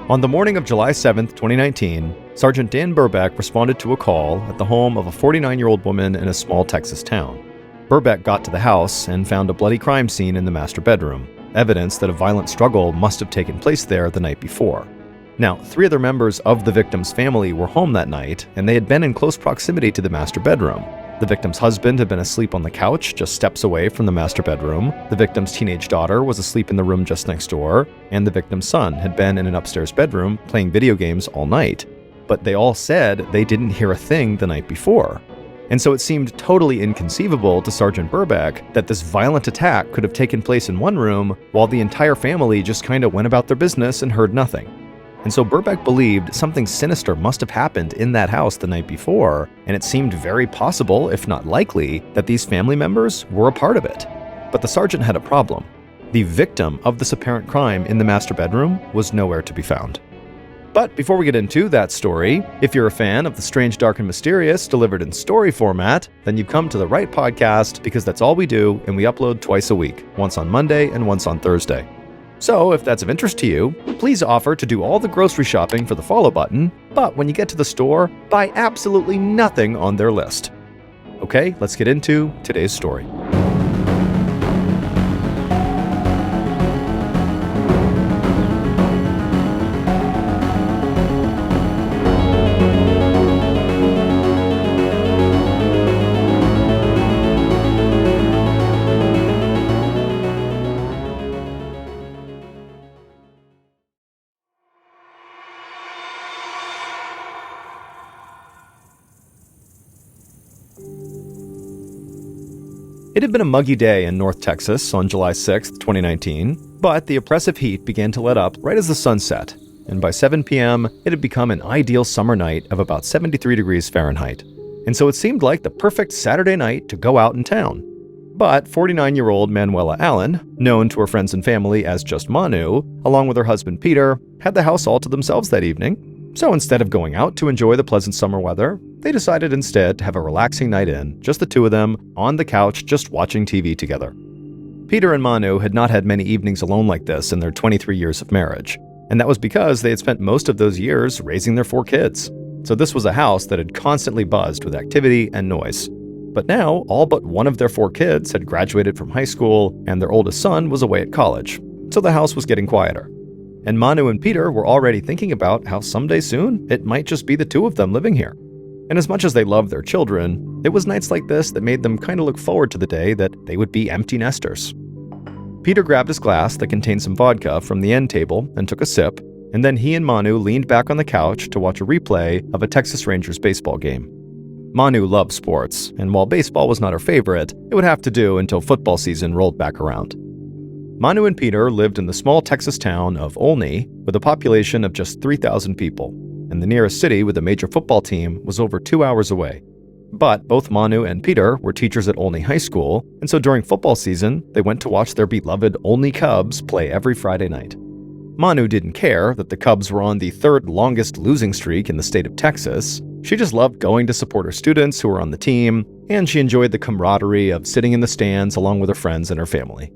On the morning of July 7th, 2019, Sergeant Dan Birbeck responded to a call at the home of a 49-year-old woman in a small Texas town. Birbeck got to the house and found a bloody crime scene in the master bedroom, evidence that a violent struggle must have taken place there the night before. Now, 3 other members of the victim's family were home that night, and they had been in close proximity to the master bedroom. The victim's husband had been asleep on the couch just steps away from the master bedroom, the victim's teenage daughter was asleep in the room just next door, and the victim's son had been in an upstairs bedroom playing video games all night. But they all said they didn't hear a thing the night before. And so it seemed totally inconceivable to Sergeant Birbeck that this violent attack could have taken place in one room while the entire family just kind of went about their business and heard nothing. And so Birbeck believed something sinister must have happened in that house the night before, and it seemed very possible, if not likely, that these family members were a part of it. But the sergeant had a problem. The victim of this apparent crime in the master bedroom was nowhere to be found. But before we get into that story, if you're a fan of the strange, dark, and mysterious delivered in story format, then you've come to the right podcast, because that's all we do, and we upload twice a week, once on Monday and once on Thursday. So, if that's of interest to you, please offer to do all the grocery shopping for the follow button, but when you get to the store, buy absolutely nothing on their list. Okay, let's get into today's story. It had been a muggy day in North Texas on July 6, 2019, but the oppressive heat began to let up right as the sun set, and by 7 p.m., it had become an ideal summer night of about 73 degrees Fahrenheit. And so it seemed like the perfect Saturday night to go out in town. But 49-year-old Manuela Allen, known to her friends and family as just Manu, along with her husband Peter, had the house all to themselves that evening. So instead of going out to enjoy the pleasant summer weather, they decided instead to have a relaxing night in, just the two of them, on the couch just watching TV together. Peter and Manu had not had many evenings alone like this in their 23 years of marriage, and that was because they had spent most of those years raising their 4 kids. So this was a house that had constantly buzzed with activity and noise. But now, all but one of their 4 kids had graduated from high school, and their oldest son was away at college, so the house was getting quieter. And Manu and Peter were already thinking about how someday soon it might just be the two of them living here. And as much as they loved their children, it was nights like this that made them kind of look forward to the day that they would be empty nesters. Peter grabbed his glass that contained some vodka from the end table and took a sip, and then he and Manu leaned back on the couch to watch a replay of a Texas Rangers baseball game. Manu loved sports, and while baseball was not her favorite, it would have to do until football season rolled back around. Manu and Peter lived in the small Texas town of Olney with a population of just 3,000 people, and the nearest city with a major football team was over 2 hours away. But both Manu and Peter were teachers at Olney High School, and so during football season, they went to watch their beloved Olney Cubs play every Friday night. Manu didn't care that the Cubs were on the 3rd longest losing streak in the state of Texas. She just loved going to support her students who were on the team, and she enjoyed the camaraderie of sitting in the stands along with her friends and her family.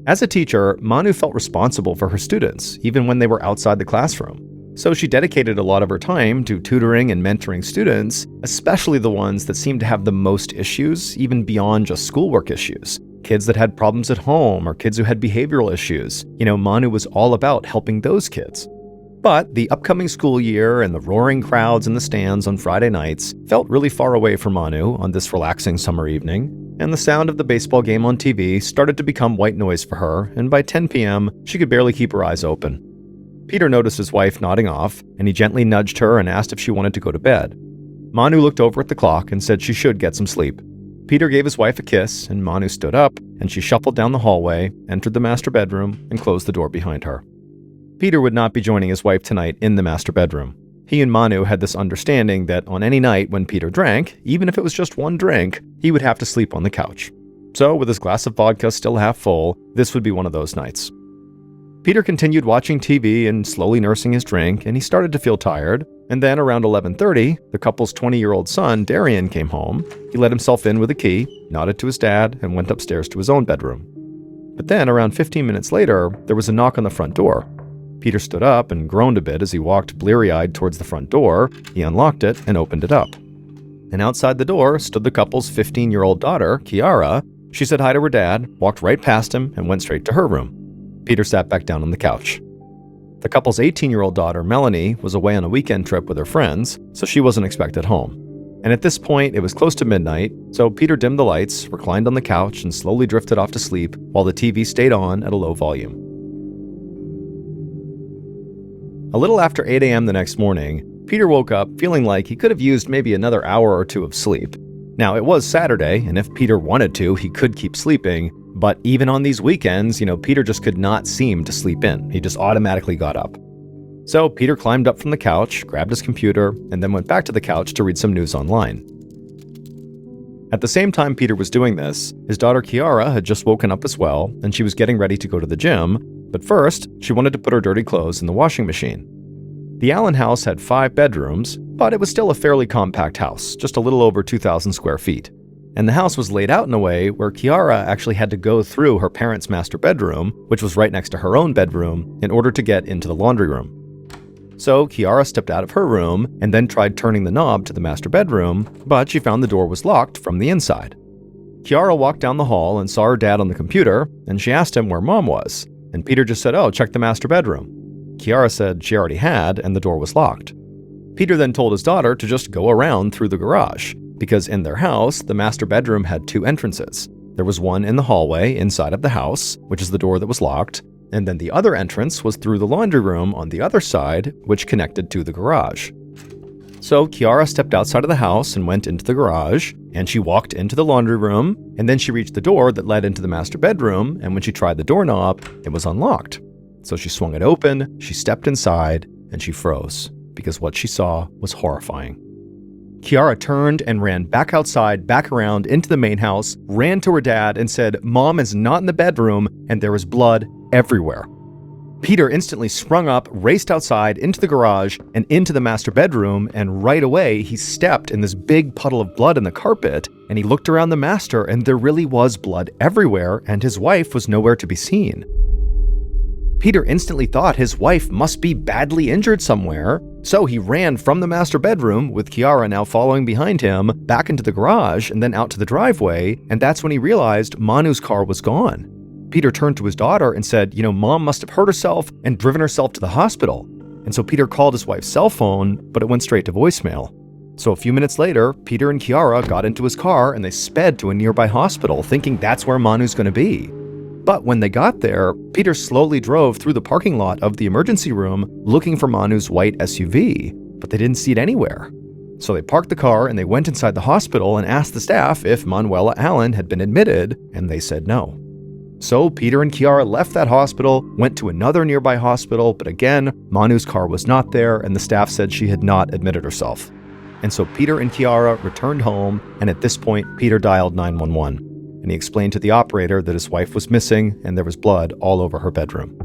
As a teacher, Manu felt responsible for her students, even when they were outside the classroom. So she dedicated a lot of her time to tutoring and mentoring students, especially the ones that seemed to have the most issues, even beyond just schoolwork issues. Kids that had problems at home or kids who had behavioral issues. Manu was all about helping those kids. But the upcoming school year and the roaring crowds in the stands on Friday nights felt really far away from Manu on this relaxing summer evening. And the sound of the baseball game on TV started to become white noise for her, and by 10 p.m., she could barely keep her eyes open. Peter noticed his wife nodding off, and he gently nudged her and asked if she wanted to go to bed. Manu looked over at the clock and said she should get some sleep. Peter gave his wife a kiss, and Manu stood up, and she shuffled down the hallway, entered the master bedroom, and closed the door behind her. Peter would not be joining his wife tonight in the master bedroom. He and Manu had this understanding that on any night when Peter drank, even if it was just one drink, he would have to sleep on the couch. So, with his glass of vodka still half full, this would be one of those nights. Peter continued watching TV and slowly nursing his drink, and he started to feel tired. And then around 11:30, the couple's 20-year-old son, Darian, came home. He let himself in with a key, nodded to his dad, and went upstairs to his own bedroom. But then, around 15 minutes later, there was a knock on the front door. Peter stood up and groaned a bit as he walked bleary-eyed towards the front door. He unlocked it and opened it up. And outside the door stood the couple's 15-year-old daughter, Kiara. She said hi to her dad, walked right past him, and went straight to her room. Peter sat back down on the couch. The couple's 18-year-old daughter, Melanie, was away on a weekend trip with her friends, so she wasn't expected home. And at this point, it was close to midnight, so Peter dimmed the lights, reclined on the couch, and slowly drifted off to sleep while the TV stayed on at a low volume. A little after 8 a.m. the next morning, Peter woke up feeling like he could have used maybe another hour or two of sleep. Now, it was Saturday, and if Peter wanted to, he could keep sleeping, but even on these weekends, Peter just could not seem to sleep in. He just automatically got up. So Peter climbed up from the couch, grabbed his computer, and then went back to the couch to read some news online. At the same time Peter was doing this, his daughter Kiara had just woken up as well, and she was getting ready to go to the gym, but first, she wanted to put her dirty clothes in the washing machine. The Allen house had 5 bedrooms, but it was still a fairly compact house, just a little over 2,000 square feet. And the house was laid out in a way where Kiara actually had to go through her parents' master bedroom, which was right next to her own bedroom, in order to get into the laundry room. So Kiara stepped out of her room and then tried turning the knob to the master bedroom, but she found the door was locked from the inside. Kiara walked down the hall and saw her dad on the computer, and she asked him where mom was, and Peter just said, "Oh, check the master bedroom." Kiara said she already had, and the door was locked. Peter then told his daughter to just go around through the garage, because in their house, the master bedroom had 2 entrances. There was one in the hallway inside of the house, which is the door that was locked, and then the other entrance was through the laundry room on the other side, which connected to the garage. So Kiara stepped outside of the house and went into the garage, and she walked into the laundry room, and then she reached the door that led into the master bedroom, and when she tried the doorknob, it was unlocked. So she swung it open, she stepped inside, and she froze, because what she saw was horrifying. Kiara turned and ran back outside, back around into the main house, ran to her dad and said, "Mom is not in the bedroom," and there was blood everywhere. Peter instantly sprung up, raced outside into the garage and into the master bedroom, and right away he stepped in this big puddle of blood in the carpet, and he looked around the master and there really was blood everywhere, and his wife was nowhere to be seen. Peter instantly thought his wife must be badly injured somewhere, so he ran from the master bedroom, with Kiara now following behind him, back into the garage and then out to the driveway, and that's when he realized Manu's car was gone. Peter turned to his daughter and said, Mom must have hurt herself and driven herself to the hospital. And so Peter called his wife's cell phone, but it went straight to voicemail. So a few minutes later, Peter and Kiara got into his car and they sped to a nearby hospital, thinking that's where Manu's going to be. But when they got there, Peter slowly drove through the parking lot of the emergency room looking for Manu's white SUV, but they didn't see it anywhere. So they parked the car and they went inside the hospital and asked the staff if Manuela Allen had been admitted, and they said no. So Peter and Kiara left that hospital, went to another nearby hospital, but again, Manu's car was not there and the staff said she had not admitted herself. And so Peter and Kiara returned home, and at this point, Peter dialed 911. And he explained to the operator that his wife was missing and there was blood all over her bedroom.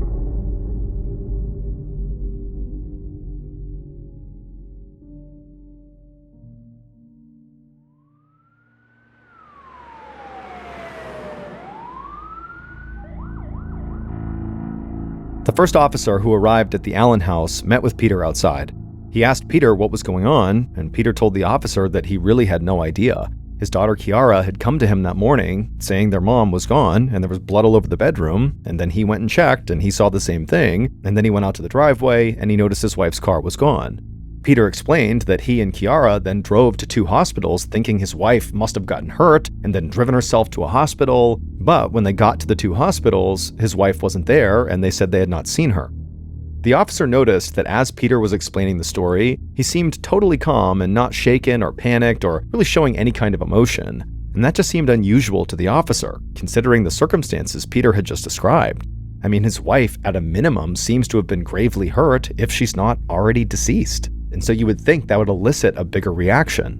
The first officer who arrived at the Allen house met with Peter outside. He asked Peter what was going on, and Peter told the officer that he really had no idea. His daughter Kiara had come to him that morning saying their mom was gone and there was blood all over the bedroom, and then he went and checked and he saw the same thing, and then he went out to the driveway and he noticed his wife's car was gone. Peter explained that he and Kiara then drove to 2 hospitals thinking his wife must have gotten hurt and then driven herself to a hospital, but when they got to the 2 hospitals, his wife wasn't there and they said they had not seen her. The officer noticed that as Peter was explaining the story, he seemed totally calm and not shaken or panicked or really showing any kind of emotion, and that just seemed unusual to the officer, considering the circumstances Peter had just described. I mean, his wife, at a minimum, seems to have been gravely hurt if she's not already deceased, and so you would think that would elicit a bigger reaction.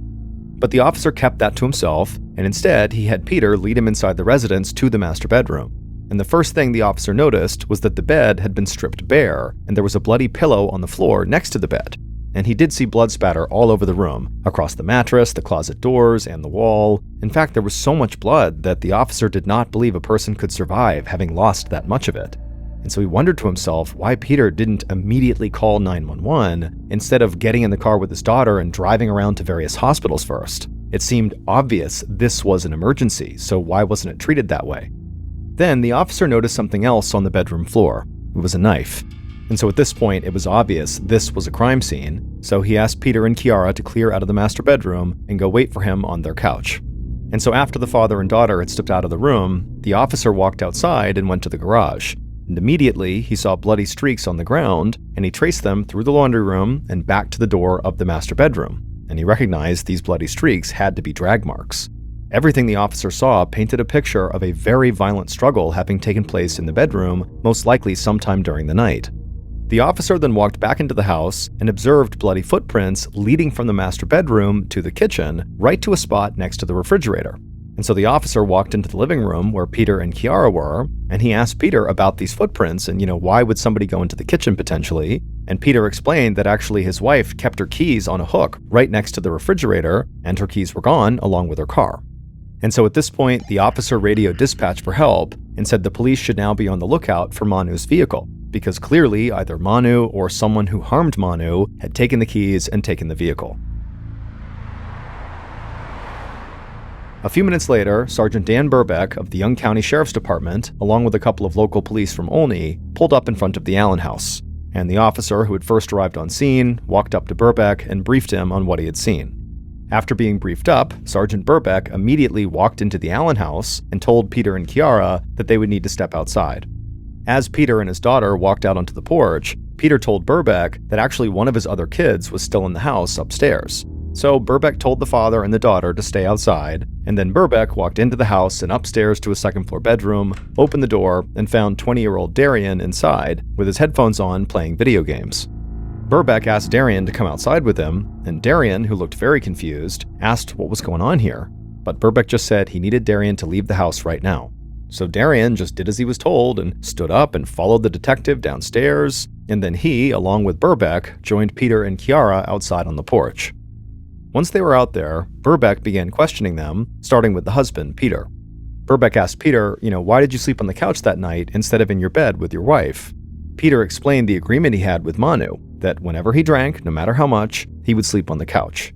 But the officer kept that to himself, and instead he had Peter lead him inside the residence to the master bedroom. And the first thing the officer noticed was that the bed had been stripped bare, and there was a bloody pillow on the floor next to the bed. And he did see blood spatter all over the room, across the mattress, the closet doors, and the wall. In fact, there was so much blood that the officer did not believe a person could survive having lost that much of it. And so he wondered to himself why Peter didn't immediately call 911 instead of getting in the car with his daughter and driving around to various hospitals first. It seemed obvious this was an emergency, so why wasn't it treated that way? Then the officer noticed something else on the bedroom floor. It was a knife. And so at this point, it was obvious this was a crime scene, so he asked Peter and Kiara to clear out of the master bedroom and go wait for him on their couch. And so after the father and daughter had stepped out of the room, the officer walked outside and went to the garage. And immediately, he saw bloody streaks on the ground, and he traced them through the laundry room and back to the door of the master bedroom. And he recognized these bloody streaks had to be drag marks. Everything the officer saw painted a picture of a very violent struggle having taken place in the bedroom, most likely sometime during the night. The officer then walked back into the house and observed bloody footprints leading from the master bedroom to the kitchen, right to a spot next to the refrigerator. And so the officer walked into the living room where Peter and Kiara were, and he asked Peter about these footprints and, why would somebody go into the kitchen potentially? And Peter explained that actually his wife kept her keys on a hook right next to the refrigerator, and her keys were gone along with her car. And so at this point, the officer radioed dispatch for help and said the police should now be on the lookout for Manu's vehicle, because clearly either Manu or someone who harmed Manu had taken the keys and taken the vehicle. A few minutes later, Sergeant Dan Birbeck of the Young County Sheriff's Department, along with a couple of local police from Olney, pulled up in front of the Allen house. And the officer who had first arrived on scene walked up to Birbeck and briefed him on what he had seen. After being briefed up, Sergeant Birbeck immediately walked into the Allen house and told Peter and Kiara that they would need to step outside. As Peter and his daughter walked out onto the porch, Peter told Birbeck that actually one of his other kids was still in the house upstairs. So Birbeck told the father and the daughter to stay outside, and then Birbeck walked into the house and upstairs to a second-floor bedroom, opened the door, and found 20-year-old Darian inside with his headphones on playing video games. Birbeck asked Darian to come outside with him, and Darian, who looked very confused, asked what was going on here. But Birbeck just said he needed Darian to leave the house right now. So Darian just did as he was told and stood up and followed the detective downstairs, and then he, along with Birbeck, joined Peter and Kiara outside on the porch. Once they were out there, Birbeck began questioning them, starting with the husband, Peter. Birbeck asked Peter, why did you sleep on the couch that night instead of in your bed with your wife? Peter explained the agreement he had with Manu, that whenever he drank, no matter how much, he would sleep on the couch.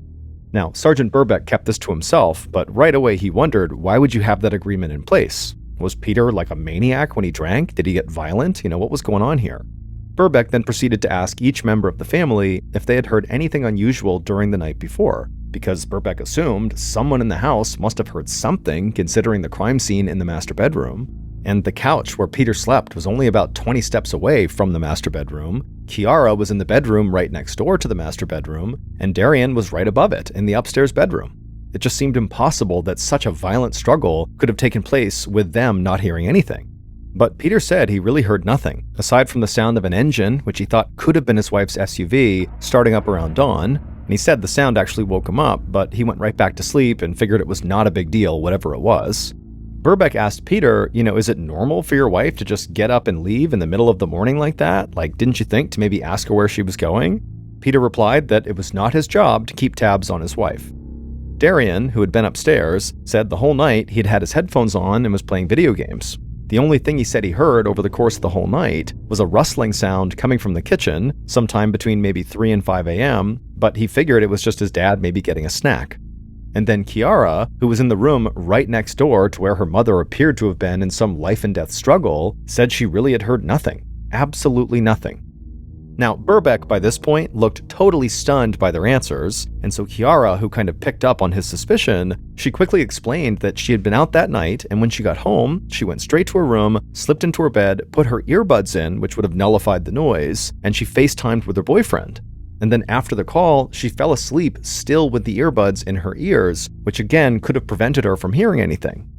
Now, Sergeant Birbeck kept this to himself, but right away he wondered, why would you have that agreement in place? Was Peter like a maniac when he drank? Did he get violent? What was going on here? Birbeck then proceeded to ask each member of the family if they had heard anything unusual during the night before, because Birbeck assumed someone in the house must have heard something considering the crime scene in the master bedroom. And the couch where Peter slept was only about 20 steps away from the master bedroom. Kiara was in the bedroom right next door to the master bedroom, and Darian was right above it in the upstairs bedroom. It just seemed impossible that such a violent struggle could have taken place with them not hearing anything. But Peter said he really heard nothing, aside from the sound of an engine, which he thought could have been his wife's SUV, starting up around dawn. And he said the sound actually woke him up, but he went right back to sleep and figured it was not a big deal, whatever it was. Birbeck asked Peter, is it normal for your wife to just get up and leave in the middle of the morning like that? Didn't you think to maybe ask her where she was going? Peter replied that it was not his job to keep tabs on his wife. Darian, who had been upstairs, said the whole night he'd had his headphones on and was playing video games. The only thing he said he heard over the course of the whole night was a rustling sound coming from the kitchen, sometime between maybe 3 and 5 a.m., but he figured it was just his dad maybe getting a snack. And then Kiara, who was in the room right next door to where her mother appeared to have been in some life-and-death struggle, said she really had heard nothing. Absolutely nothing. Now, Birbeck, by this point, looked totally stunned by their answers, and so Kiara, who kind of picked up on his suspicion, she quickly explained that she had been out that night, and when she got home, she went straight to her room, slipped into her bed, put her earbuds in, which would have nullified the noise, and she FaceTimed with her boyfriend. And then after the call, she fell asleep still with the earbuds in her ears, which again could have prevented her from hearing anything.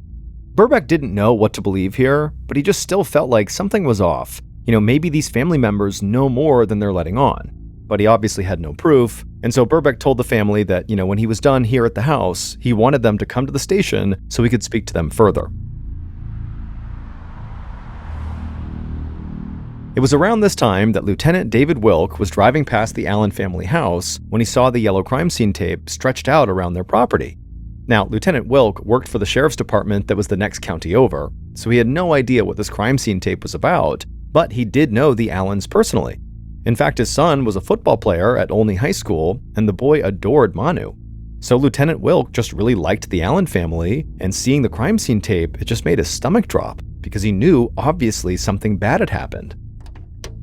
Birbeck didn't know what to believe here, but he just still felt like something was off. Maybe these family members know more than they're letting on. But he obviously had no proof, and so Birbeck told the family that, when he was done here at the house, he wanted them to come to the station so he could speak to them further. It was around this time that Lieutenant David Wilk was driving past the Allen family house when he saw the yellow crime scene tape stretched out around their property. Now, Lieutenant Wilk worked for the sheriff's department that was the next county over, so he had no idea what this crime scene tape was about, But he did know the Allens personally. In fact, his son was a football player at Olney High School, and the boy adored Manu. So Lieutenant Wilk just really liked the Allen family, and seeing the crime scene tape, it just made his stomach drop, because he knew, obviously, something bad had happened.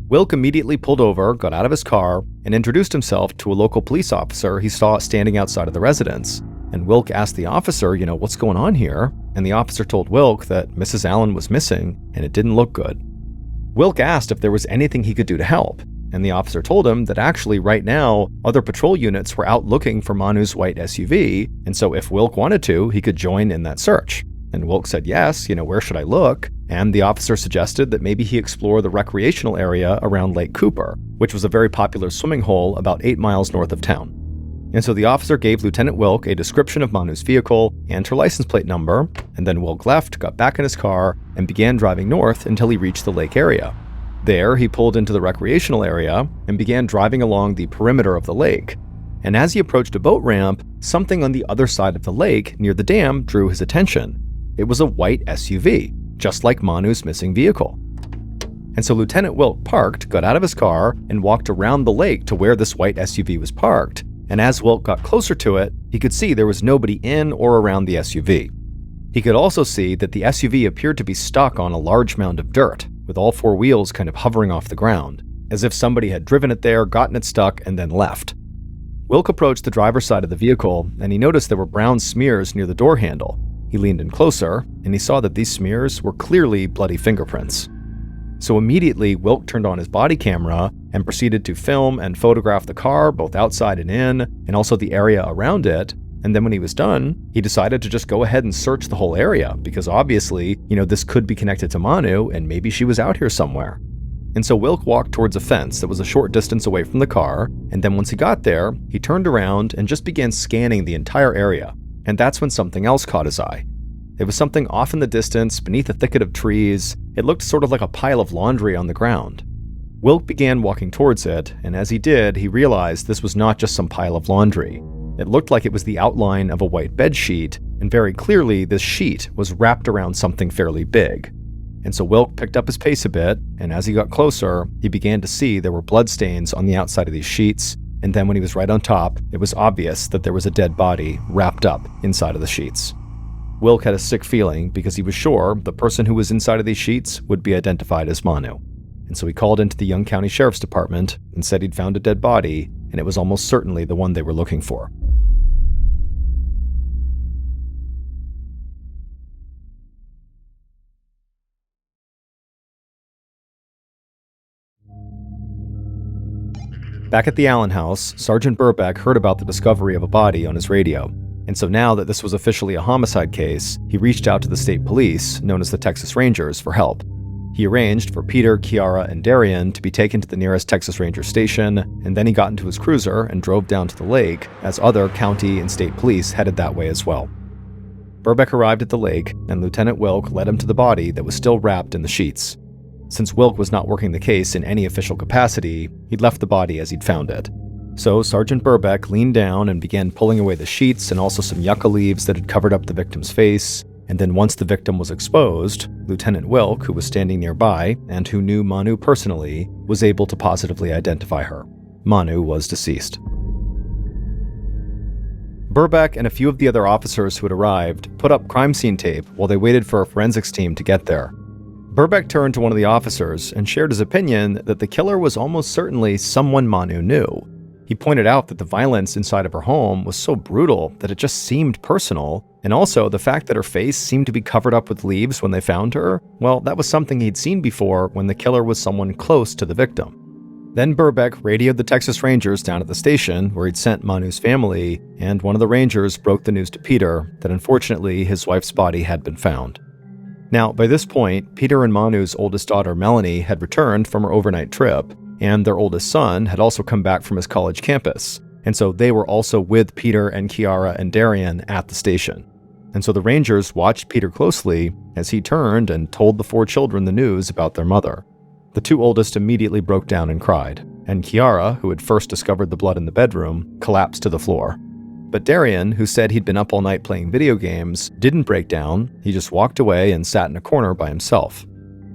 Wilk immediately pulled over, got out of his car, and introduced himself to a local police officer he saw standing outside of the residence. And Wilk asked the officer, what's going on here? And the officer told Wilk that Mrs. Allen was missing, and it didn't look good. Wilk asked if there was anything he could do to help, and the officer told him that actually right now, other patrol units were out looking for Manu's white SUV, and so if Wilk wanted to, he could join in that search. And Wilk said yes, where should I look? And the officer suggested that maybe he explore the recreational area around Lake Cooper, which was a very popular swimming hole about 8 miles north of town. And so the officer gave Lieutenant Wilk a description of Manu's vehicle and her license plate number, and then Wilk left, got back in his car, and began driving north until he reached the lake area. There, he pulled into the recreational area and began driving along the perimeter of the lake. And as he approached a boat ramp, something on the other side of the lake near the dam drew his attention. It was a white SUV, just like Manu's missing vehicle. And so Lieutenant Wilk parked, got out of his car, and walked around the lake to where this white SUV was parked. And as Wilk got closer to it, he could see there was nobody in or around the SUV. He could also see that the SUV appeared to be stuck on a large mound of dirt, with all 4 wheels kind of hovering off the ground, as if somebody had driven it there, gotten it stuck, and then left. Wilk approached the driver's side of the vehicle, and he noticed there were brown smears near the door handle. He leaned in closer, and he saw that these smears were clearly bloody fingerprints. So immediately, Wilk turned on his body camera and proceeded to film and photograph the car, both outside and in, and also the area around it. And then when he was done, he decided to just go ahead and search the whole area, because obviously, this could be connected to Manu, and maybe she was out here somewhere. And so Wilk walked towards a fence that was a short distance away from the car, and then once he got there, he turned around and just began scanning the entire area. And that's when something else caught his eye. It was something off in the distance, beneath a thicket of trees. It looked sort of like a pile of laundry on the ground. Wilk began walking towards it, and as he did, he realized this was not just some pile of laundry. It looked like it was the outline of a white bed sheet, and very clearly this sheet was wrapped around something fairly big. And so Wilk picked up his pace a bit, and as he got closer, he began to see there were bloodstains on the outside of these sheets, and then when he was right on top, it was obvious that there was a dead body wrapped up inside of the sheets. Wilk had a sick feeling because he was sure the person who was inside of these sheets would be identified as Manu. And so he called into the Young County Sheriff's Department and said he'd found a dead body, and it was almost certainly the one they were looking for. Back at the Allen house, Sergeant Birbeck heard about the discovery of a body on his radio. And so now that this was officially a homicide case, he reached out to the state police, known as the Texas Rangers, for help. He arranged for Peter, Kiara, and Darian to be taken to the nearest Texas Ranger station, and then he got into his cruiser and drove down to the lake as other county and state police headed that way as well. Birbeck arrived at the lake, and Lieutenant Wilk led him to the body that was still wrapped in the sheets. Since Wilk was not working the case in any official capacity, he'd left the body as he'd found it. So Sergeant Birbeck leaned down and began pulling away the sheets and also some yucca leaves that had covered up the victim's face. And then once the victim was exposed, Lieutenant Wilk, who was standing nearby and who knew Manu personally, was able to positively identify her. Manu was deceased. Birbeck and a few of the other officers who had arrived put up crime scene tape while they waited for a forensics team to get there. Birbeck turned to one of the officers and shared his opinion that the killer was almost certainly someone Manu knew. He pointed out that the violence inside of her home was so brutal that it just seemed personal, and also the fact that her face seemed to be covered up with leaves when they found her, well, that was something he'd seen before when the killer was someone close to the victim. Then Birbeck radioed the Texas Rangers down at the station where he'd sent Manu's family, and one of the Rangers broke the news to Peter that unfortunately his wife's body had been found. Now, by this point, Peter and Manu's oldest daughter Melanie had returned from her overnight trip, and their oldest son had also come back from his college campus, and so they were also with Peter and Kiara and Darian at the station. And so the Rangers watched Peter closely as he turned and told the 4 children the news about their mother. The 2 oldest immediately broke down and cried, and Kiara, who had first discovered the blood in the bedroom, collapsed to the floor. But Darian, who said he'd been up all night playing video games, didn't break down. He just walked away and sat in a corner by himself.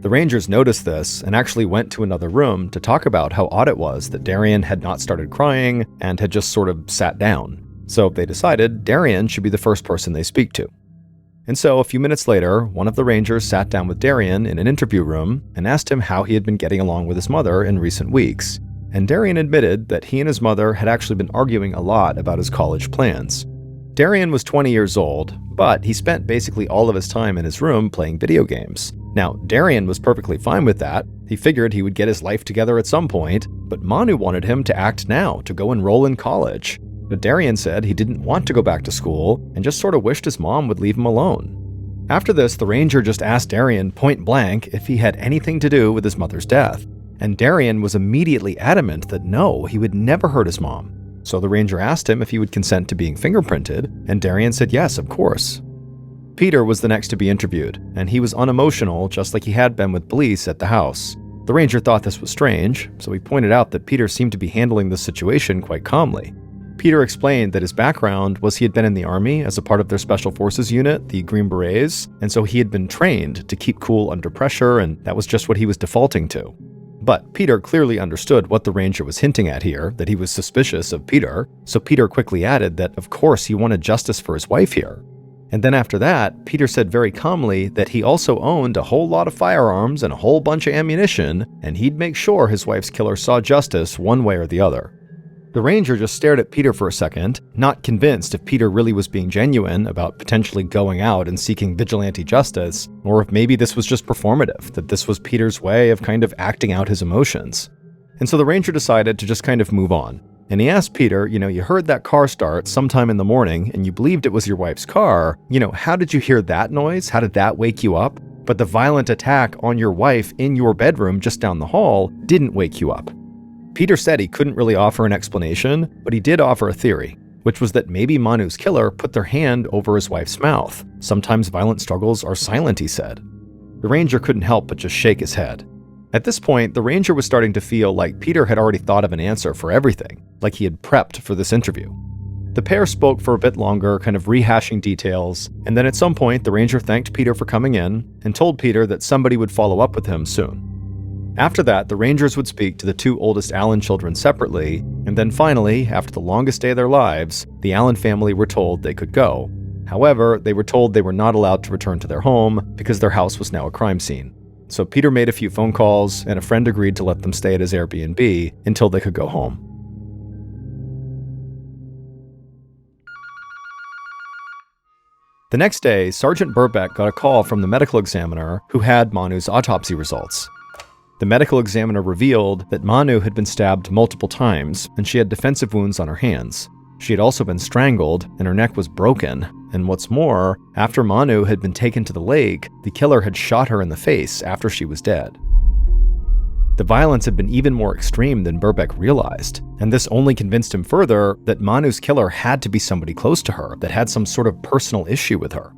The Rangers noticed this and actually went to another room to talk about how odd it was that Darian had not started crying and had just sort of sat down. So they decided Darian should be the first person they speak to. And so a few minutes later, one of the Rangers sat down with Darian in an interview room and asked him how he had been getting along with his mother in recent weeks. And Darian admitted that he and his mother had actually been arguing a lot about his college plans. Darian was 20 years old, but he spent basically all of his time in his room playing video games. Now, Darian was perfectly fine with that. He figured he would get his life together at some point, but Manu wanted him to act now, to go enroll in college. But Darian said he didn't want to go back to school and just sort of wished his mom would leave him alone. After this, the Ranger just asked Darian point blank if he had anything to do with his mother's death. And Darian was immediately adamant that no, he would never hurt his mom. So the Ranger asked him if he would consent to being fingerprinted, and Darian said yes, of course. Peter was the next to be interviewed, and he was unemotional just like he had been with police at the house. The Ranger thought this was strange, so he pointed out that Peter seemed to be handling the situation quite calmly. Peter explained that his background was he had been in the Army as a part of their Special Forces unit, the Green Berets, and so he had been trained to keep cool under pressure, and that was just what he was defaulting to. But Peter clearly understood what the Ranger was hinting at here, that he was suspicious of Peter, so Peter quickly added that of course he wanted justice for his wife here. And then after that, Peter said very calmly that he also owned a whole lot of firearms and a whole bunch of ammunition, and he'd make sure his wife's killer saw justice one way or the other. The Ranger just stared at Peter for a second, not convinced if Peter really was being genuine about potentially going out and seeking vigilante justice, or if maybe this was just performative, that this was Peter's way of kind of acting out his emotions. And so the Ranger decided to just kind of move on. And he asked Peter, you heard that car start sometime in the morning and you believed it was your wife's car. How did you hear that noise? How did that wake you up? But the violent attack on your wife in your bedroom just down the hall didn't wake you up. Peter said he couldn't really offer an explanation, but he did offer a theory, which was that maybe Manu's killer put their hand over his wife's mouth. Sometimes violent struggles are silent, he said. The Ranger couldn't help but just shake his head. At this point, the Ranger was starting to feel like Peter had already thought of an answer for everything, like he had prepped for this interview. The pair spoke for a bit longer, kind of rehashing details, and then at some point the Ranger thanked Peter for coming in and told Peter that somebody would follow up with him soon. After that, the Rangers would speak to the two oldest Allen children separately, and then finally, after the longest day of their lives, the Allen family were told they could go. However, they were told they were not allowed to return to their home because their house was now a crime scene. So Peter made a few phone calls, and a friend agreed to let them stay at his Airbnb until they could go home. The next day, Sergeant Birbeck got a call from the medical examiner who had Manu's autopsy results. The medical examiner revealed that Manu had been stabbed multiple times, and she had defensive wounds on her hands. She had also been strangled, and her neck was broken. And what's more, after Manu had been taken to the lake, the killer had shot her in the face after she was dead. The violence had been even more extreme than Birbeck realized, and this only convinced him further that Manu's killer had to be somebody close to her, that had some sort of personal issue with her.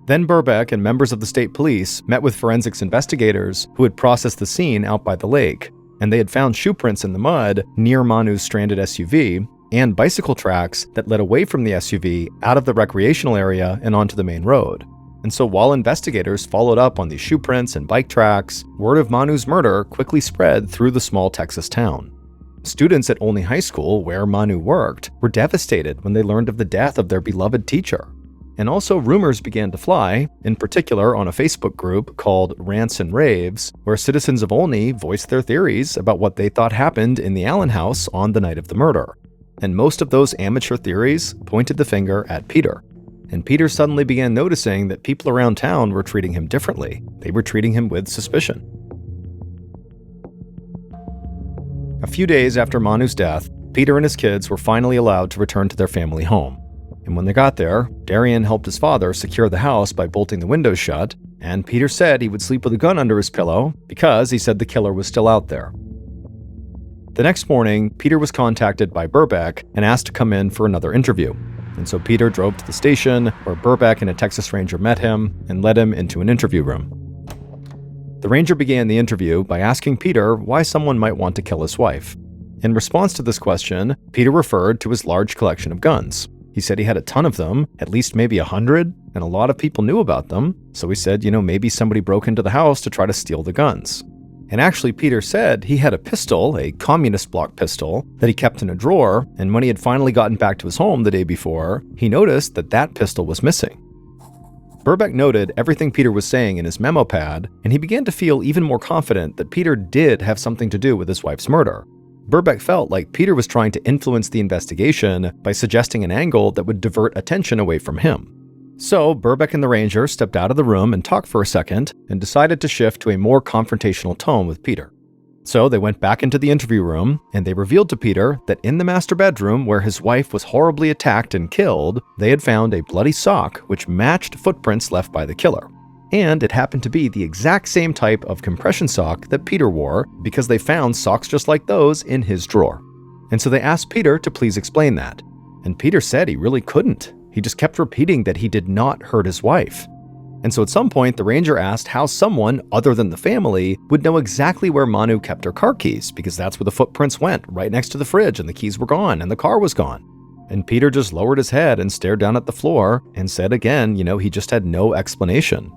Then Birbeck and members of the state police met with forensics investigators who had processed the scene out by the lake, and they had found shoe prints in the mud near Manu's stranded SUV and bicycle tracks that led away from the SUV out of the recreational area and onto the main road. And so while investigators followed up on these shoe prints and bike tracks, word of Manu's murder quickly spread through the small Texas town. Students at Olney High School, where Manu worked, were devastated when they learned of the death of their beloved teacher. And also rumors began to fly, in particular on a Facebook group called Rants and Raves, where citizens of Olney voiced their theories about what they thought happened in the Allen house on the night of the murder. And most of those amateur theories pointed the finger at Peter. And Peter suddenly began noticing that people around town were treating him differently. They were treating him with suspicion. A few days after Manu's death, Peter and his kids were finally allowed to return to their family home. And when they got there, Darian helped his father secure the house by bolting the windows shut, and Peter said he would sleep with a gun under his pillow because he said the killer was still out there. The next morning, Peter was contacted by Birbeck and asked to come in for another interview. And so Peter drove to the station, where Birbeck and a Texas Ranger met him and led him into an interview room. The Ranger began the interview by asking Peter why someone might want to kill his wife. In response to this question, Peter referred to his large collection of guns. He said he had a ton of them, at least maybe 100, and a lot of people knew about them, so he said, maybe somebody broke into the house to try to steal the guns. And actually, Peter said he had a pistol, a communist block pistol, that he kept in a drawer, and when he had finally gotten back to his home the day before, he noticed that that pistol was missing. Birbeck noted everything Peter was saying in his memo pad, and he began to feel even more confident that Peter did have something to do with his wife's murder. Birbeck felt like Peter was trying to influence the investigation by suggesting an angle that would divert attention away from him. So, Birbeck and the Ranger stepped out of the room and talked for a second and decided to shift to a more confrontational tone with Peter. So, they went back into the interview room and they revealed to Peter that in the master bedroom where his wife was horribly attacked and killed, they had found a bloody sock which matched footprints left by the killer. And it happened to be the exact same type of compression sock that Peter wore because they found socks just like those in his drawer. And so they asked Peter to please explain that. And Peter said he really couldn't. He just kept repeating that he did not hurt his wife. And so at some point, the Ranger asked how someone other than the family would know exactly where Manu kept her car keys, because that's where the footprints went, right next to the fridge, and the keys were gone, and the car was gone. And Peter just lowered his head and stared down at the floor and said again, he just had no explanation.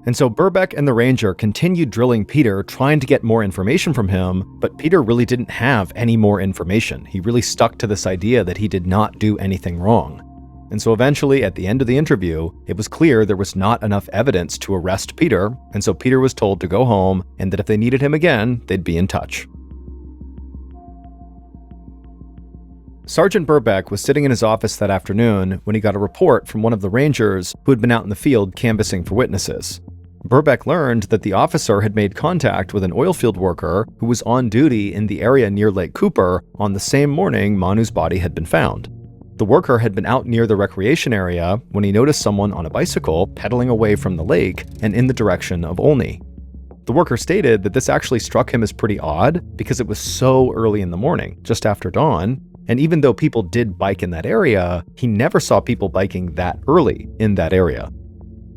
And so Birbeck and the Ranger continued drilling Peter, trying to get more information from him, but Peter really didn't have any more information. He really stuck to this idea that he did not do anything wrong. And so eventually, at the end of the interview, it was clear there was not enough evidence to arrest Peter, and so Peter was told to go home and that if they needed him again, they'd be in touch. Sergeant Birbeck was sitting in his office that afternoon when he got a report from one of the Rangers who had been out in the field canvassing for witnesses. Birbeck learned that the officer had made contact with an oilfield worker who was on duty in the area near Lake Cooper on the same morning Manu's body had been found. The worker had been out near the recreation area when he noticed someone on a bicycle pedaling away from the lake and in the direction of Olney. The worker stated that this actually struck him as pretty odd because it was so early in the morning, just after dawn, and even though people did bike in that area, he never saw people biking that early in that area.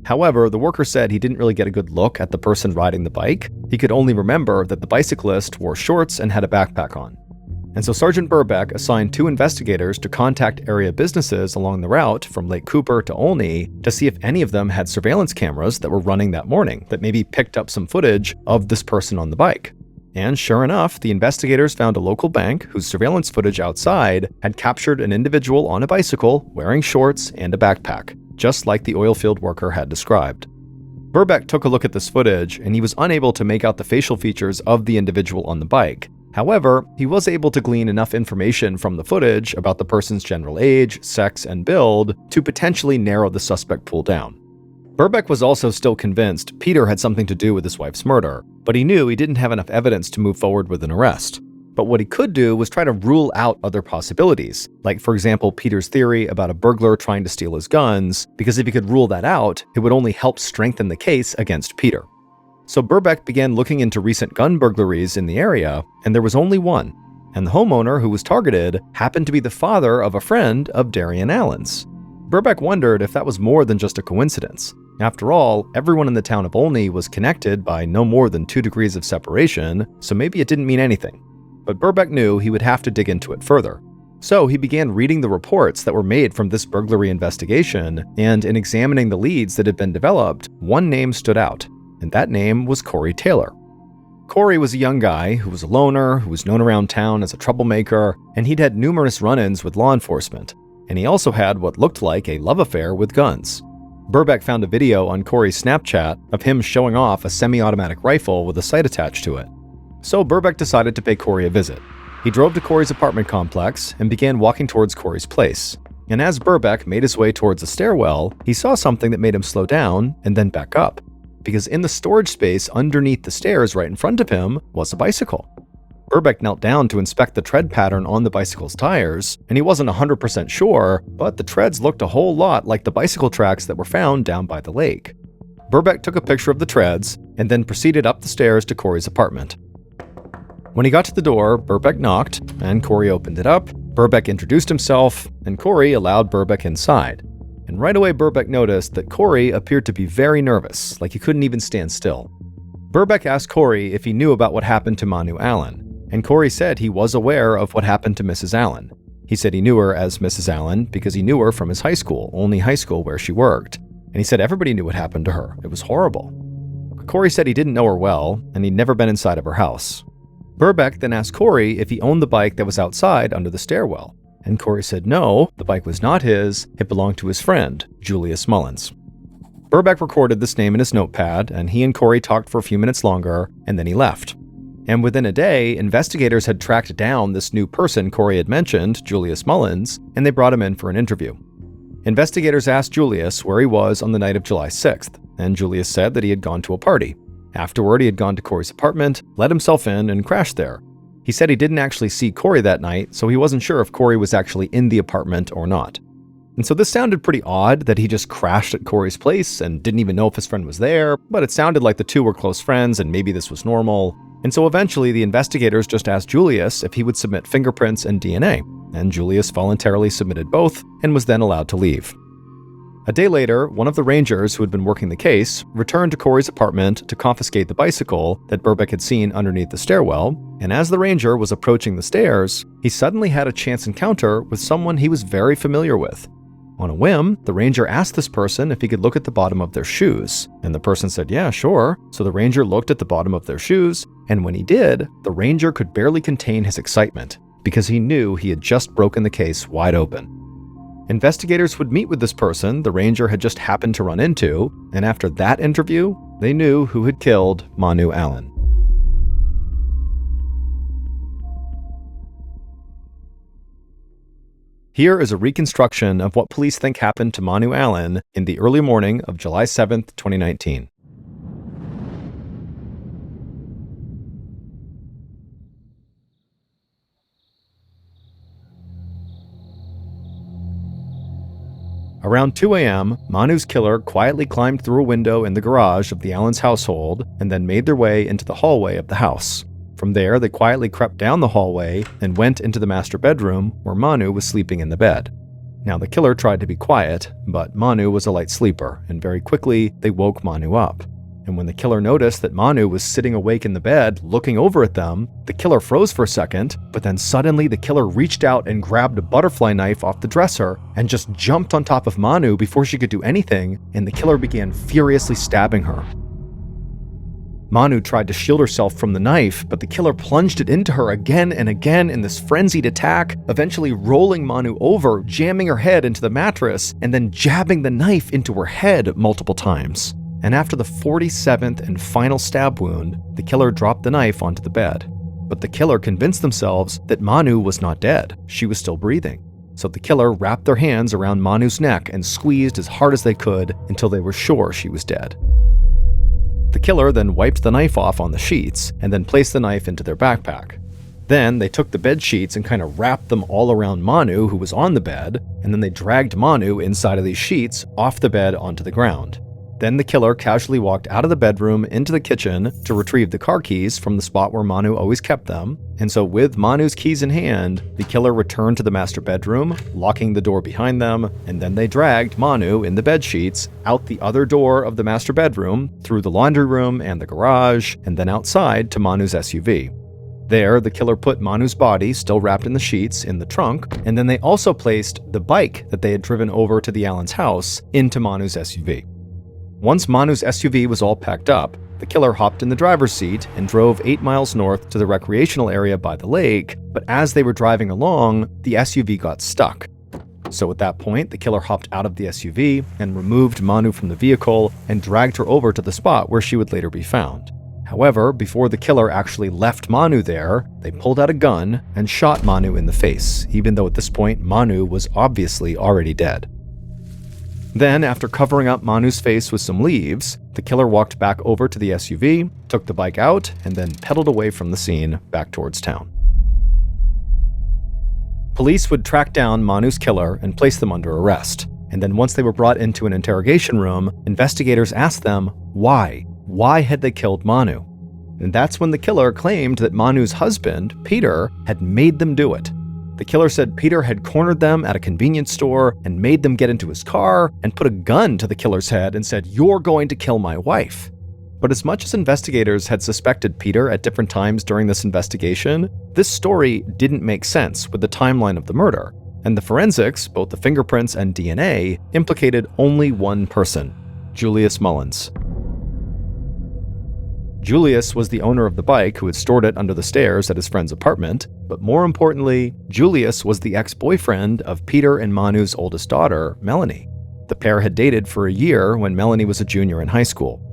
However, the worker said he didn't really get a good look at the person riding the bike. He could only remember that the bicyclist wore shorts and had a backpack on. And so Sergeant Birbeck assigned 2 investigators to contact area businesses along the route from Lake Cooper to Olney to see if any of them had surveillance cameras that were running that morning that maybe picked up some footage of this person on the bike. And sure enough, the investigators found a local bank whose surveillance footage outside had captured an individual on a bicycle wearing shorts and a backpack, just like the oilfield worker had described. Birbeck took a look at this footage and he was unable to make out the facial features of the individual on the bike. However, he was able to glean enough information from the footage about the person's general age, sex, and build to potentially narrow the suspect pool down. Birbeck was also still convinced Peter had something to do with his wife's murder, but he knew he didn't have enough evidence to move forward with an arrest. But what he could do was try to rule out other possibilities, like for example Peter's theory about a burglar trying to steal his guns, because if he could rule that out, it would only help strengthen the case against Peter. So Birbeck began looking into recent gun burglaries in the area, and there was only one. And the homeowner who was targeted happened to be the father of a friend of Darian Allen's. Birbeck wondered if that was more than just a coincidence. After all, everyone in the town of Olney was connected by no more than 2 degrees of separation, so maybe it didn't mean anything. But Birbeck knew he would have to dig into it further. So he began reading the reports that were made from this burglary investigation, and in examining the leads that had been developed, one name stood out. And that name was Corey Taylor. Corey was a young guy who was a loner, who was known around town as a troublemaker, and he'd had numerous run-ins with law enforcement. And he also had what looked like a love affair with guns. Birbeck found a video on Corey's Snapchat of him showing off a semi-automatic rifle with a sight attached to it. So Birbeck decided to pay Corey a visit. He drove to Corey's apartment complex and began walking towards Corey's place. And as Birbeck made his way towards the stairwell, he saw something that made him slow down and then back up. Because in the storage space underneath the stairs right in front of him was a bicycle. Birbeck knelt down to inspect the tread pattern on the bicycle's tires, and he wasn't 100% sure, but the treads looked a whole lot like the bicycle tracks that were found down by the lake. Birbeck took a picture of the treads and then proceeded up the stairs to Corey's apartment. When he got to the door, Birbeck knocked, and Corey opened it up. Birbeck introduced himself, and Corey allowed Birbeck inside. And right away, Birbeck noticed that Corey appeared to be very nervous, like he couldn't even stand still. Birbeck asked Corey if he knew about what happened to Manu Allen, and Corey said he was aware of what happened to Mrs. Allen. He said he knew her as Mrs. Allen because he knew her from his high school, Olney High School, where she worked. and he said everybody knew what happened to her. It was horrible. Corey said he didn't know her well, and he'd never been inside of her house. Birbeck then asked Corey if he owned the bike that was outside under the stairwell, and Corey said no, the bike was not his, it belonged to his friend, Julius Mullins. Birbeck recorded this name in his notepad, and he and Corey talked for a few minutes longer, and then he left. And within a day, investigators had tracked down this new person Corey had mentioned, Julius Mullins, and they brought him in for an interview. Investigators asked Julius where he was on the night of July 6th, and Julius said that he had gone to a party. Afterward, he had gone to Corey's apartment, let himself in, and crashed there. He said he didn't actually see Corey that night, so he wasn't sure if Corey was actually in the apartment or not. And so this sounded pretty odd that he just crashed at Corey's place and didn't even know if his friend was there, but it sounded like the two were close friends and maybe this was normal. And so eventually the investigators just asked Julius if he would submit fingerprints and DNA, and Julius voluntarily submitted both and was then allowed to leave. A day later, one of the rangers who had been working the case returned to Corey's apartment to confiscate the bicycle that Birbeck had seen underneath the stairwell, and as the ranger was approaching the stairs, he suddenly had a chance encounter with someone he was very familiar with. On a whim, the ranger asked this person if he could look at the bottom of their shoes, and the person said, yeah, sure. So the ranger looked at the bottom of their shoes, and when he did, the ranger could barely contain his excitement because he knew he had just broken the case wide open. Investigators would meet with this person the ranger had just happened to run into, and after that interview, they knew who had killed Manu Allen. Here is a reconstruction of what police think happened to Manu Allen in the early morning of July 7th, 2019. Around 2 a.m., Manu's killer quietly climbed through a window in the garage of the Allens household and then made their way into the hallway of the house. From there, they quietly crept down the hallway and went into the master bedroom where Manu was sleeping in the bed. Now, the killer tried to be quiet, but Manu was a light sleeper, and very quickly, they woke Manu up. And when the killer noticed that Manu was sitting awake in the bed, looking over at them, the killer froze for a second, but then suddenly the killer reached out and grabbed a butterfly knife off the dresser and just jumped on top of Manu before she could do anything, and the killer began furiously stabbing her. Manu tried to shield herself from the knife, but the killer plunged it into her again and again in this frenzied attack, eventually rolling Manu over, jamming her head into the mattress, and then jabbing the knife into her head multiple times. And after the 47th and final stab wound, the killer dropped the knife onto the bed. But the killer convinced themselves that Manu was not dead, she was still breathing. So the killer wrapped their hands around Manu's neck and squeezed as hard as they could until they were sure she was dead. The killer then wiped the knife off on the sheets and then placed the knife into their backpack. Then they took the bed sheets and kind of wrapped them all around Manu, who was on the bed, and then they dragged Manu inside of these sheets off the bed onto the ground. Then the killer casually walked out of the bedroom into the kitchen to retrieve the car keys from the spot where Manu always kept them. And so with Manu's keys in hand, the killer returned to the master bedroom, locking the door behind them, and then they dragged Manu in the bed sheets out the other door of the master bedroom, through the laundry room and the garage, and then outside to Manu's SUV. There, the killer put Manu's body, still wrapped in the sheets, in the trunk, and then they also placed the bike that they had driven over to the Allens' house into Manu's SUV. Once Manu's SUV was all packed up, the killer hopped in the driver's seat and drove 8 miles north to the recreational area by the lake, but as they were driving along, the SUV got stuck. So at that point, the killer hopped out of the SUV and removed Manu from the vehicle and dragged her over to the spot where she would later be found. However, before the killer actually left Manu there, they pulled out a gun and shot Manu in the face, even though at this point Manu was obviously already dead. Then, after covering up Manu's face with some leaves, the killer walked back over to the SUV, took the bike out, and then pedaled away from the scene back towards town. Police would track down Manu's killer and place them under arrest. And then once they were brought into an interrogation room, investigators asked them why. Why had they killed Manu? And that's when the killer claimed that Manu's husband, Peter, had made them do it. The killer said Peter had cornered them at a convenience store and made them get into his car and put a gun to the killer's head and said, "You're going to kill my wife." But as much as investigators had suspected Peter at different times during this investigation, this story didn't make sense with the timeline of the murder. And the forensics, both the fingerprints and DNA, implicated only one person, Julius Mullins. Julius was the owner of the bike who had stored it under the stairs at his friend's apartment, but more importantly, Julius was the ex-boyfriend of Peter and Manu's oldest daughter, Melanie. The pair had dated for a year when Melanie was a junior in high school.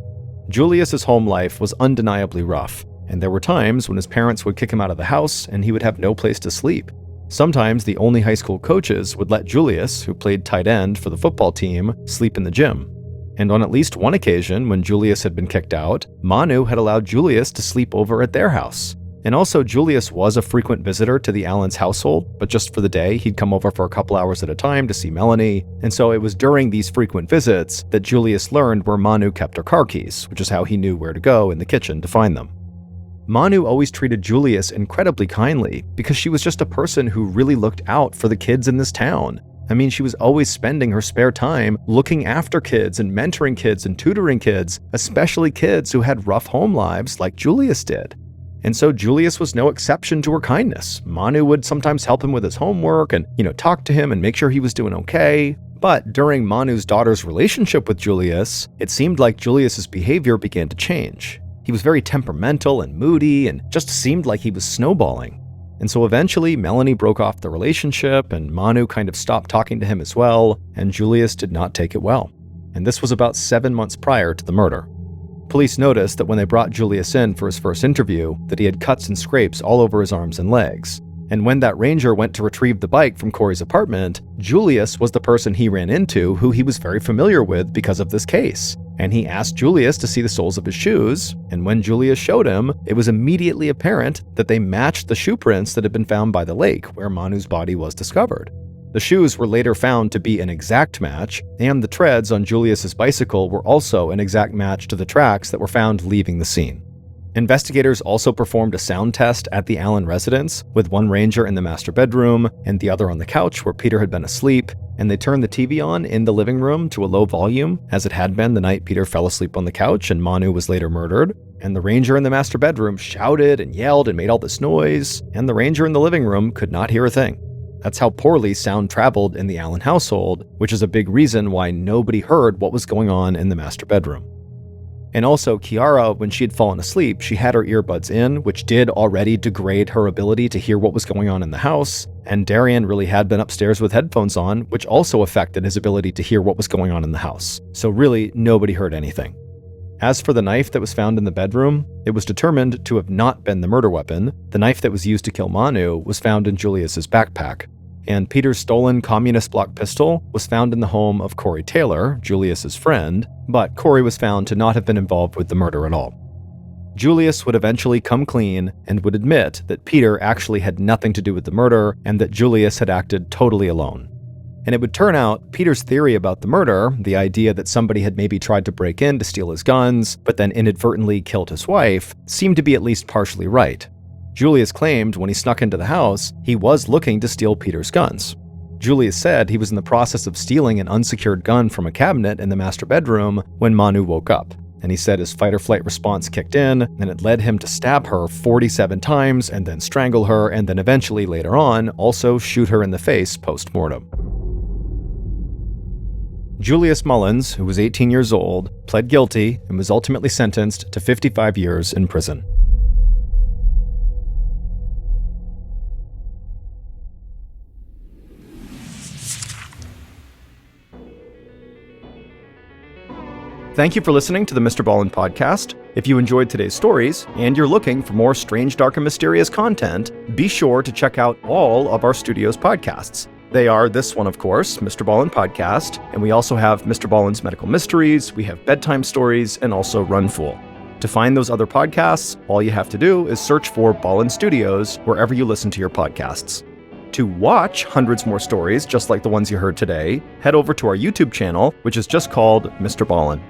Julius's home life was undeniably rough, and there were times when his parents would kick him out of the house and he would have no place to sleep. Sometimes the only high school coaches would let Julius, who played tight end for the football team, sleep in the gym. And on at least one occasion, when Julius had been kicked out, Manu had allowed Julius to sleep over at their house. And also, Julius was a frequent visitor to the Allens household, but just for the day, he'd come over for a couple hours at a time to see Melanie. And so it was during these frequent visits that Julius learned where Manu kept her car keys, which is how he knew where to go in the kitchen to find them. Manu always treated Julius incredibly kindly because she was just a person who really looked out for the kids in this town. I mean, she was always spending her spare time looking after kids and mentoring kids and tutoring kids, especially kids who had rough home lives like Julius did. And so Julius was no exception to her kindness. Manu would sometimes help him with his homework and, talk to him and make sure he was doing okay. But during Manu's daughter's relationship with Julius, it seemed like Julius's behavior began to change. He was very temperamental and moody and just seemed like he was snowballing. And so eventually, Melanie broke off the relationship, and Manu kind of stopped talking to him as well, and Julius did not take it well. And this was about 7 months prior to the murder. Police noticed that when they brought Julius in for his first interview, that he had cuts and scrapes all over his arms and legs. And when that ranger went to retrieve the bike from Corey's apartment, Julius was the person he ran into who he was very familiar with because of this case. And he asked Julius to see the soles of his shoes, and when Julius showed him, it was immediately apparent that they matched the shoe prints that had been found by the lake where Manu's body was discovered. The shoes were later found to be an exact match, and the treads on Julius's bicycle were also an exact match to the tracks that were found leaving the scene. Investigators also performed a sound test at the Allen residence, with one ranger in the master bedroom and the other on the couch where Peter had been asleep, and they turned the TV on in the living room to a low volume, as it had been the night Peter fell asleep on the couch and Manu was later murdered. And the ranger in the master bedroom shouted and yelled and made all this noise, and the ranger in the living room could not hear a thing. That's how poorly sound traveled in the Allen household, which is a big reason why nobody heard what was going on in the master bedroom. And also, Kiara, when she had fallen asleep, she had her earbuds in, which did already degrade her ability to hear what was going on in the house. And Darian really had been upstairs with headphones on, which also affected his ability to hear what was going on in the house. So really, nobody heard anything. As for the knife that was found in the bedroom, it was determined to have not been the murder weapon. The knife that was used to kill Manu was found in Julius's backpack. And Peter's stolen communist block pistol was found in the home of Corey Taylor, Julius's friend, but Corey was found to not have been involved with the murder at all. Julius would eventually come clean and would admit that Peter actually had nothing to do with the murder and that Julius had acted totally alone. And it would turn out Peter's theory about the murder, the idea that somebody had maybe tried to break in to steal his guns, but then inadvertently killed his wife, seemed to be at least partially right. Julius claimed when he snuck into the house, he was looking to steal Peter's guns. Julius said he was in the process of stealing an unsecured gun from a cabinet in the master bedroom when Manu woke up. And he said his fight-or-flight response kicked in, and it led him to stab her 47 times and then strangle her, and then eventually later on also shoot her in the face post-mortem. Julius Mullins, who was 18 years old, pled guilty and was ultimately sentenced to 55 years in prison. Thank you for listening to the MrBallen Podcast. If you enjoyed today's stories and you're looking for more strange, dark, and mysterious content, be sure to check out all of our studio's podcasts. They are this one, of course, MrBallen Podcast, and we also have Mr. Ballen's Medical Mysteries, we have Bedtime Stories, and also Run Fool. To find those other podcasts, all you have to do is search for Ballen Studios wherever you listen to your podcasts. To watch hundreds more stories just like the ones you heard today, head over to our YouTube channel, which is just called Mr. Ballen.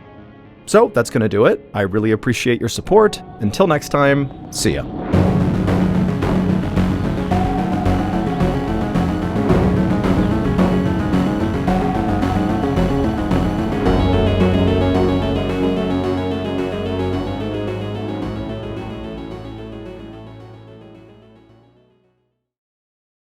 So that's going to do it. I really appreciate your support. Until next time, see ya.